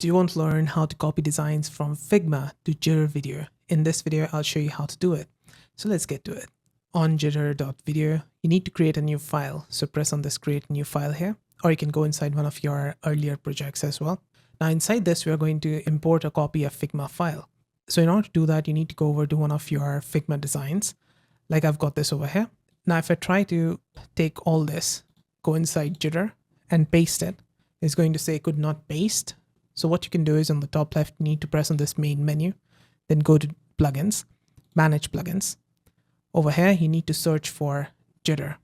Do you want to learn how to copy designs from Figma to Jitter video? In this video, I'll show you how to do it. So let's get to it. On jitter.video, you need to create a new file. So press on this create new file here, or you can go inside one of your earlier projects as well. Now inside this, we're going to import a copy of Figma file. So in order to do that, you need to go over to one of your Figma designs. Like I've got this over here. Now, if I try to take all this, go inside Jitter and paste it, it's going to say could not paste. So what you can do is on the top left, you need to press on this main menu, then go to plugins, manage plugins. Over here, you need to search for Jitter.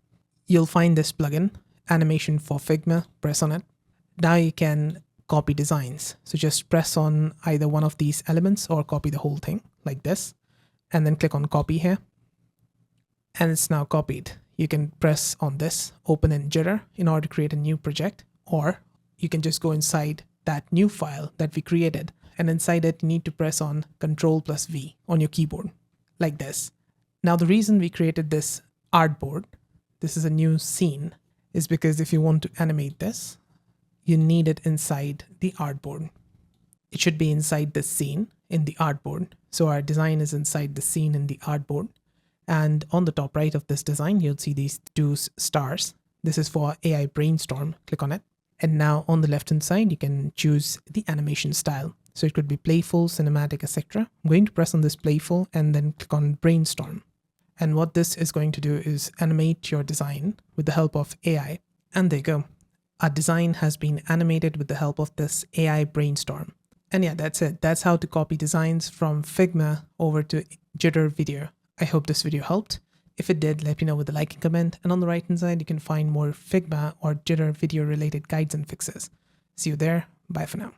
You'll find this plugin, animation for Figma, press on it. Now you can copy designs. So just press on either one of these elements or copy the whole thing like this, and then click on copy here. And it's now copied. You can press on this, open in Jitter in order to create a new project, or you can just go inside that new file that we created. And inside it, you need to press on Ctrl+V on your keyboard like this. Now, the reason we created this artboard, this is a new scene, is because if you want to animate this, you need it inside the artboard. It should be inside the scene in the artboard. So our design is inside the scene in the artboard. And on the top right of this design, you'll see these two stars. This is for AI brainstorm. Click on it. And now on the left hand side, you can choose the animation style. So it could be playful, cinematic, etc. I'm going to press on this playful and then click on brainstorm. And what this is going to do is animate your design with the help of AI. And there you go. Our design has been animated with the help of this AI brainstorm. And yeah, that's it. That's how to copy designs from Figma over to Jitter video. I hope this video helped. If it did, let me know with a like and comment. And on the right hand side, you can find more Figma or Jitter video related guides and fixes. See you there. Bye for now.